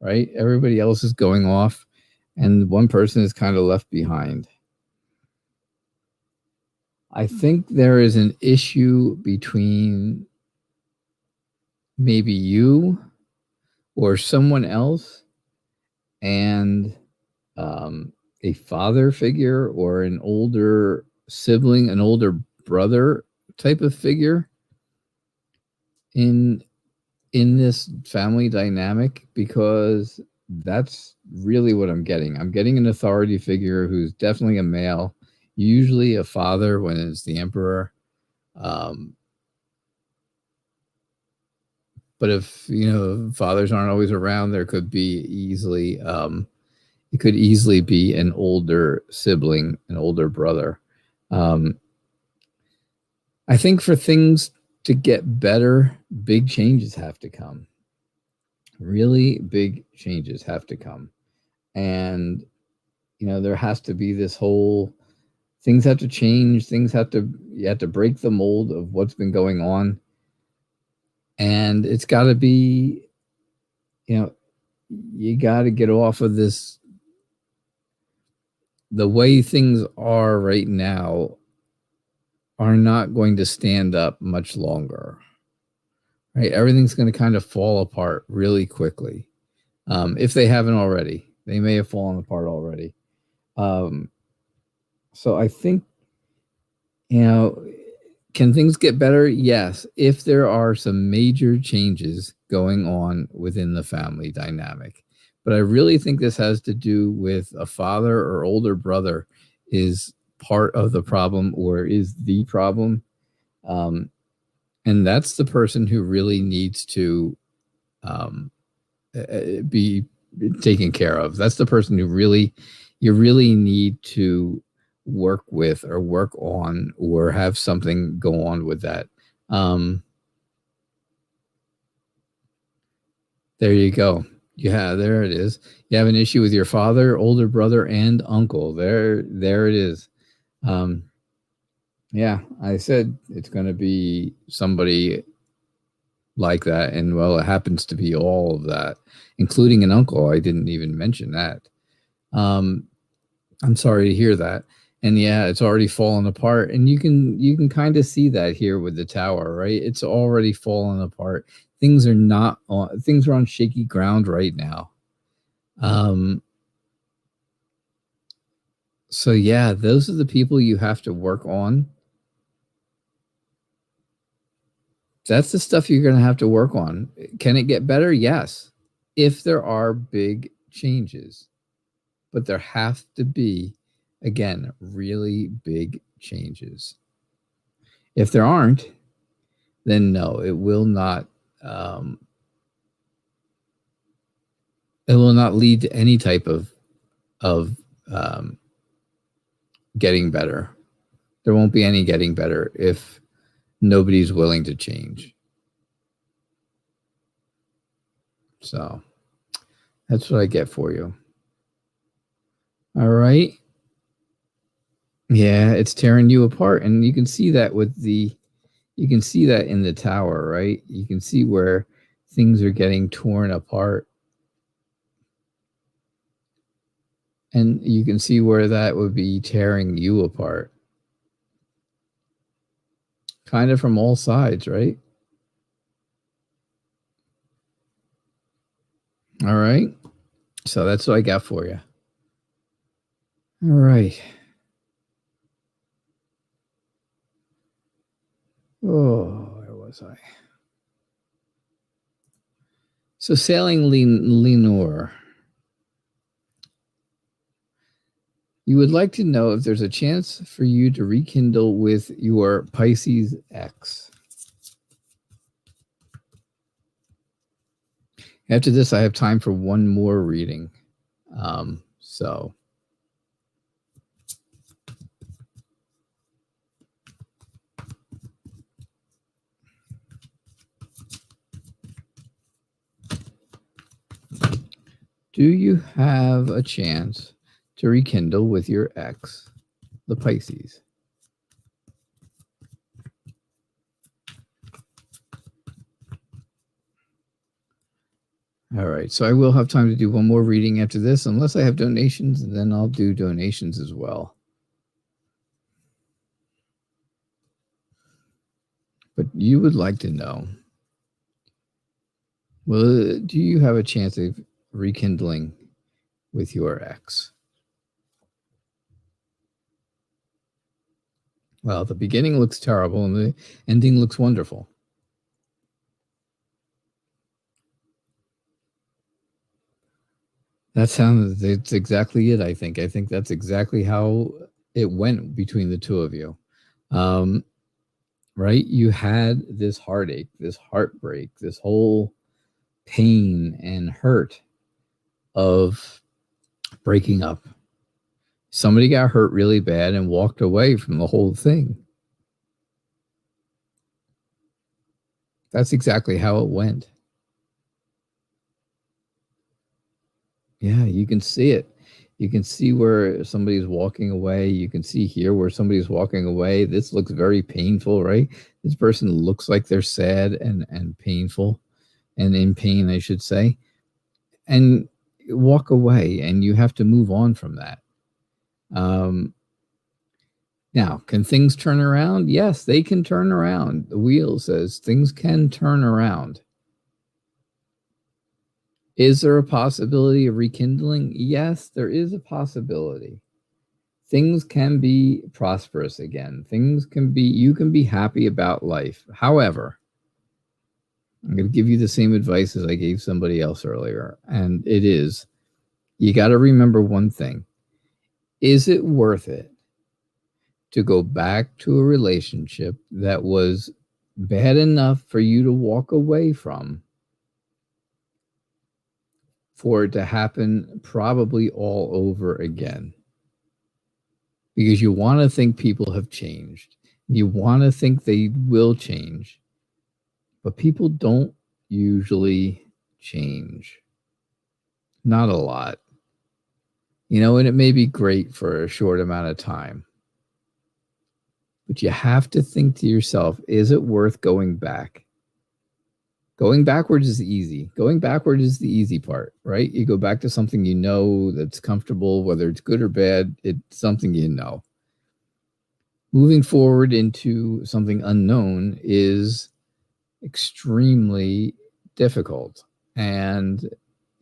right? Everybody else is going off, and one person is kind of left behind. I think there is an issue between maybe you or someone else and a father figure or an older sibling, an older brother type of figure in this family dynamic, because that's really what I'm getting. I'm getting an authority figure who's definitely a male, usually a father when it's the emperor. But if, fathers aren't always around, there could be easily, it could easily be an older sibling, an older brother. I think for things to get better, big changes have to come. Really big changes have to come. And, there has to be this whole, things have to change. You have to break the mold of what's been going on. And it's got to be, you got to get off of this. The way things are right now are not going to stand up much longer. Right? Everything's going to kind of fall apart really quickly. If they haven't already, they may have fallen apart already. So I think, can things get better? Yes, if there are some major changes going on within the family dynamic. But I really think this has to do with a father or older brother is part of the problem, or is the problem. And that's the person who really needs to be taken care of. That's the person who you really need to work with or work on or have something go on with that. There you go. Yeah, there it is. You have an issue with your father, older brother, and uncle. There it is. Yeah, I said it's going to be somebody like that, and well, it happens to be all of that, including an uncle. I didn't even mention that. I'm sorry to hear that. And yeah, it's already fallen apart, and you can kind of see that here with the tower, right? It's already fallen apart. Things are on shaky ground right now. So yeah, those are the people you have to work on. That's the stuff you're going to have to work on. Can it get better? Yes, if there are big changes. but there have to be, again, really big changes. If there aren't, then no, it will not lead to any type of getting better. There won't be any getting better if nobody's willing to change. So that's what I get for you. All right. Yeah, it's tearing you apart. And you can see that you can see that in the tower, right? You can see where things are getting torn apart. And you can see where that would be tearing you apart. Kind of from all sides, right? All right. So that's what I got for you. All right. Oh, where was I? So sailing Lenore. You would like to know if there's a chance for you to rekindle with your Pisces ex. After this, I have time for one more reading. So do you have a chance to rekindle with your ex, the Pisces? All right, so I will have time to do one more reading after this, unless I have donations, and then I'll do donations as well. But you would like to know, well, do you have a chance of rekindling with your ex? Well, the beginning looks terrible and the ending looks wonderful. That's exactly it, I think. I think that's exactly how it went between the two of you. Right? You had this heartache, this heartbreak, this whole pain and hurt of breaking up. Somebody got hurt really bad and walked away from the whole thing. That's exactly how it went. Yeah, you can see it. You can see where somebody's walking away. You can see here where somebody's walking away. This looks very painful, right? This person looks like they're sad and painful and in pain, I should say. And walk away, and you have to move on from that. Now, can things turn around? Yes, they can turn around. The wheel says things can turn around. Is there a possibility of rekindling? Yes, there is a possibility. Things can be prosperous again. You can be happy about life. However, I'm going to give you the same advice as I gave somebody else earlier. And it is, you got to remember one thing. Is it worth it to go back to a relationship that was bad enough for you to walk away from, for it to happen probably all over again? Because you want to think people have changed. You want to think they will change. But people don't usually change. Not a lot. And it may be great for a short amount of time. But you have to think to yourself, is it worth going back? Going backwards is easy. Going backward is the easy part, right? You go back to something that's comfortable, whether it's good or bad, it's something you know. Moving forward into something unknown is extremely difficult. And,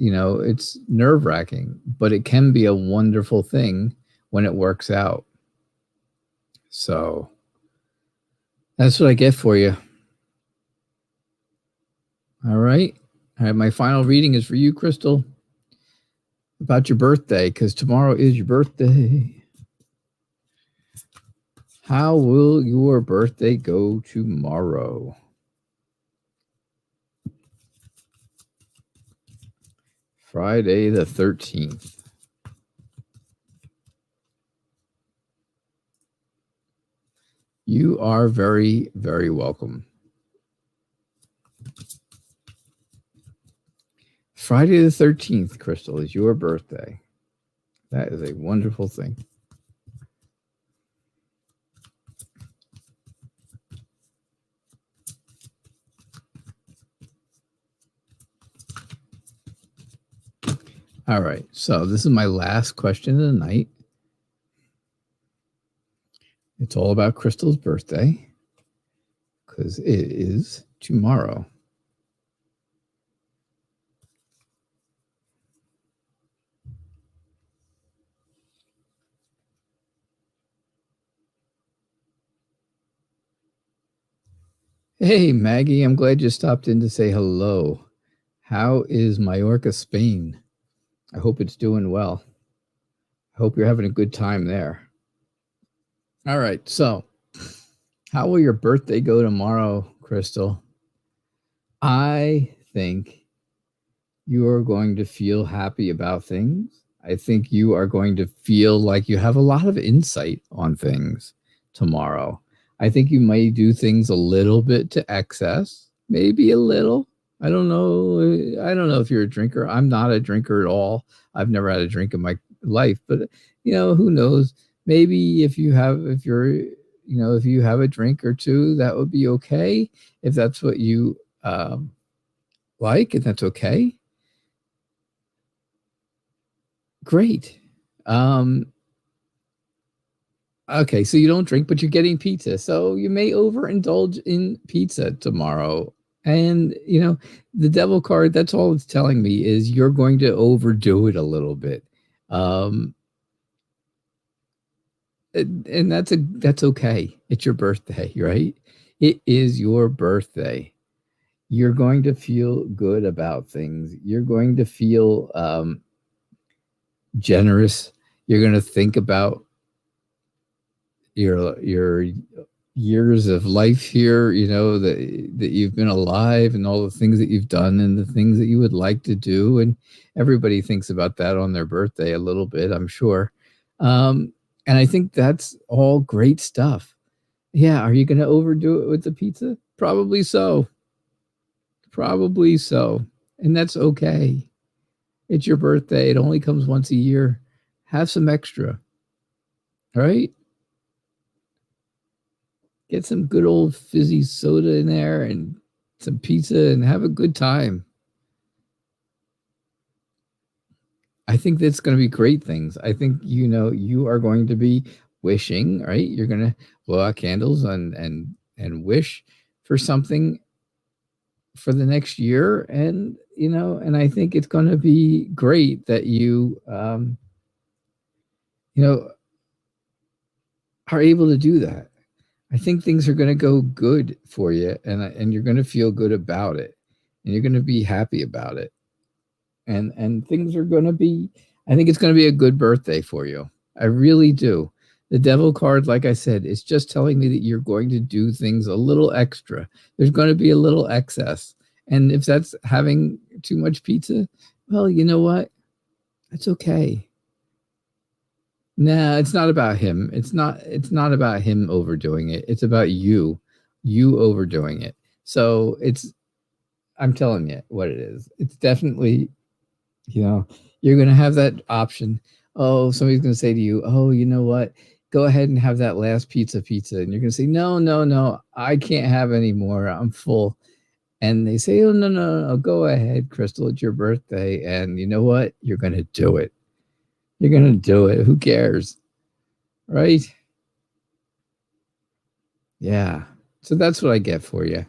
it's nerve-wracking, but it can be a wonderful thing when it works out. So that's what I get for you. All right. My final reading is for you, Crystal. about your birthday, because tomorrow is your birthday. How will your birthday go tomorrow? Friday the 13th. You are very, very welcome. Friday the 13th, Crystal, is your birthday. That is a wonderful thing. All right, so this is my last question of the night. It's all about Crystal's birthday because it is tomorrow. Hey, Maggie, I'm glad you stopped in to say hello. How is Mallorca, Spain? I hope it's doing well. I hope you're having a good time there. All right, so how will your birthday go tomorrow, Crystal? I think you are going to feel happy about things. I think you are going to feel like you have a lot of insight on things tomorrow. I think you may do things a little bit to excess, maybe a little. I don't know. I don't know if you're a drinker. I'm not a drinker at all. I've never had a drink in my life, but who knows? Maybe if you have a drink or two, that would be okay. If that's what you like, and that's okay. Great. Okay, so you don't drink, but you're getting pizza. So you may overindulge in pizza tomorrow. And, the devil card, that's all it's telling me is you're going to overdo it a little bit. And that's okay. It's your birthday, right? It is your birthday. You're going to feel good about things. You're going to feel generous. You're going to think about your years of life here, that you've been alive and all the things that you've done and the things that you would like to do. And everybody thinks about that on their birthday a little bit, I'm sure. And I think that's all great stuff. Yeah. Are you going to overdo it with the pizza? Probably so. Probably so. And that's okay. It's your birthday. It only comes once a year. Have some extra. All right? Get some good old fizzy soda in there and some pizza and have a good time. I think that's going to be great things. I think, you are going to be wishing, right? You're going to blow out candles and wish for something for the next year. And, and I think it's going to be great that you, are able to do that. I think things are going to go good for you, and you're going to feel good about it, and you're going to be happy about it. And things are going to be, I think it's going to be a good birthday for you. I really do. The devil card, like I said, is just telling me that you're going to do things a little extra. There's going to be a little excess. And if that's having too much pizza, well, you know what? It's okay. No, it's not about him. It's not about him overdoing it. It's about you overdoing it. So I'm telling you what it is. It's definitely, you're going to have that option. Oh, somebody's going to say to you, oh, you know what? Go ahead and have that last pizza. And you're going to say, no, I can't have any more. I'm full. And they say, oh, no, go ahead, Crystal. It's your birthday. And you know what? You're going to do it. You're going to do it. Who cares? Right? Yeah. So that's what I get for you.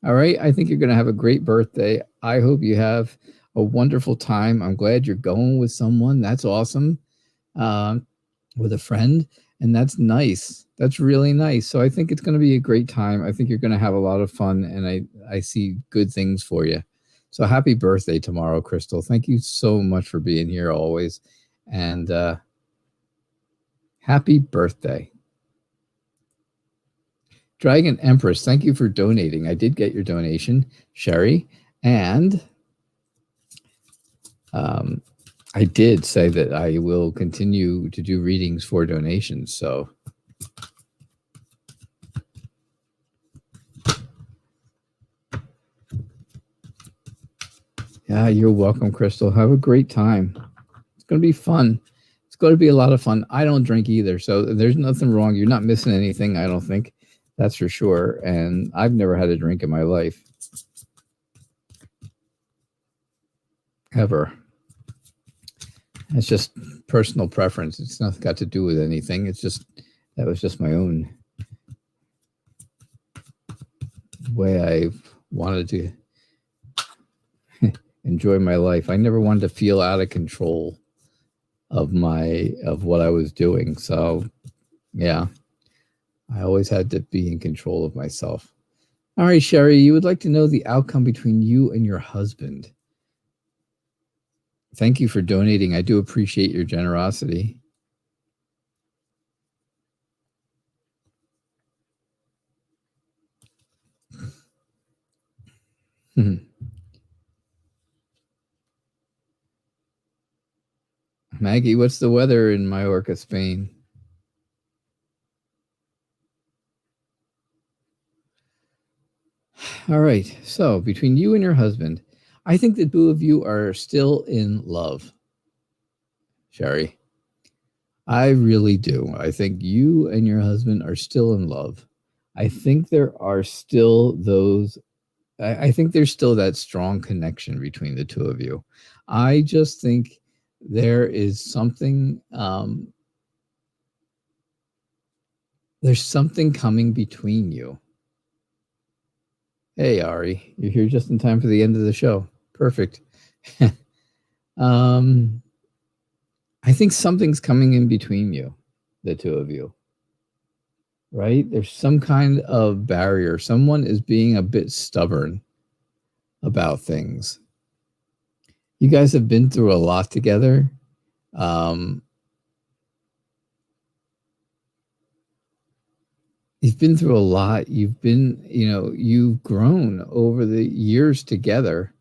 All right. I think you're going to have a great birthday. I hope you have a wonderful time. I'm glad you're going with someone. That's awesome. With a friend. And that's nice. That's really nice. So I think it's going to be a great time. I think you're going to have a lot of fun. And I see good things for you. So happy birthday tomorrow, Crystal. Thank you so much for being here always. And happy birthday. Dragon Empress, thank you for donating. I did get your donation, Sherry. And I did say that I will continue to do readings for donations. So yeah, you're welcome, Crystal. Have a great time. It's going to be fun. It's going to be a lot of fun. I don't drink either, so there's nothing wrong. You're not missing anything, I don't think. That's for sure. And I've never had a drink in my life. Ever. It's just personal preference. It's not got to do with anything. It's just, that was just my own way I wanted to enjoy my life. I never wanted to feel out of control of what I was doing. So yeah, I always had to be in control of myself. All right, Sherry, you would like to know the outcome between you and your husband. Thank you for donating. I do appreciate your generosity. Maggie, what's the weather in Mallorca, Spain? All right. So between you and your husband, I think the two of you are still in love, Sherry. I really do. I think you and your husband are still in love. I think there are still those, I think there's still that strong connection between the two of you. I just think there is something, there's something coming between you. Hey, Ari, you're here just in time for the end of the show. Perfect. I think something's coming in between you, the two of you, right? There's some kind of barrier. Someone is being a bit stubborn about things. You guys have been through a lot together. You've been through a lot. You've been, you've grown over the years together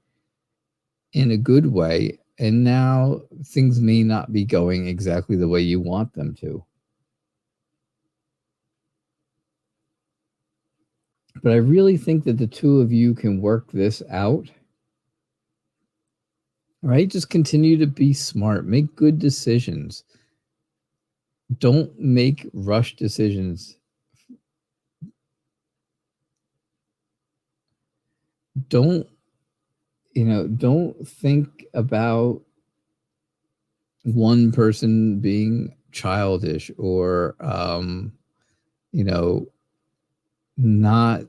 in a good way. And now things may not be going exactly the way you want them to. But I really think that the two of you can work this out. Right? Just continue to be smart. Make good decisions. Don't make rush decisions. Don't think about one person being childish or, not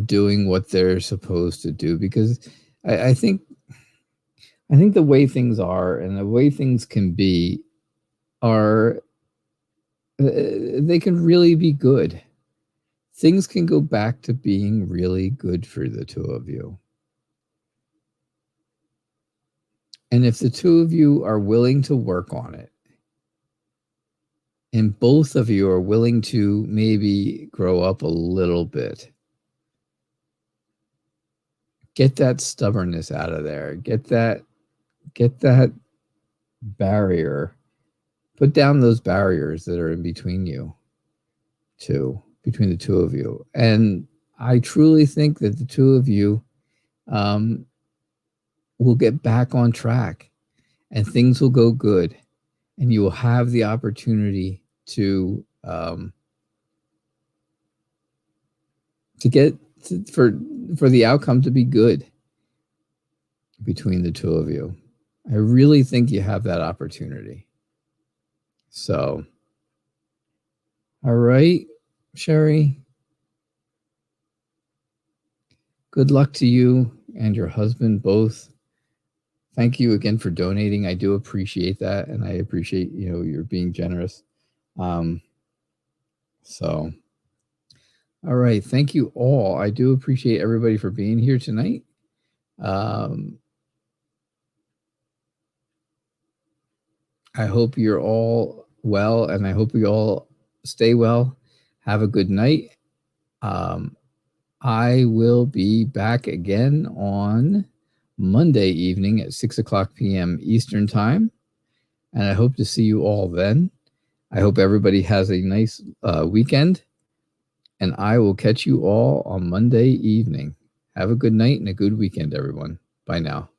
doing what they're supposed to do, because I think the way things are and the way things can be are, they can really be good. Things can go back to being really good for the two of you. And if the two of you are willing to work on it, and both of you are willing to maybe grow up a little bit, get that stubbornness out of there, get that barrier, put down those barriers that are in between you two. Between the two of you. And I truly think that the two of you will get back on track and things will go good, and you will have the opportunity to get for the outcome to be good between the two of you. I really think you have that opportunity. So, all right, Sherry, good luck to you and your husband both. Thank you again for donating. I do appreciate that, and I appreciate you're being generous. So All right. Thank you all. I do appreciate everybody for being here tonight. I hope you're all well, and I hope you all stay well. Have a good night. I will be back again on Monday evening at 6 o'clock p.m. Eastern Time, and I hope to see you all then. I hope everybody has a nice weekend, and I will catch you all on Monday evening. Have a good night and a good weekend, everyone. Bye now.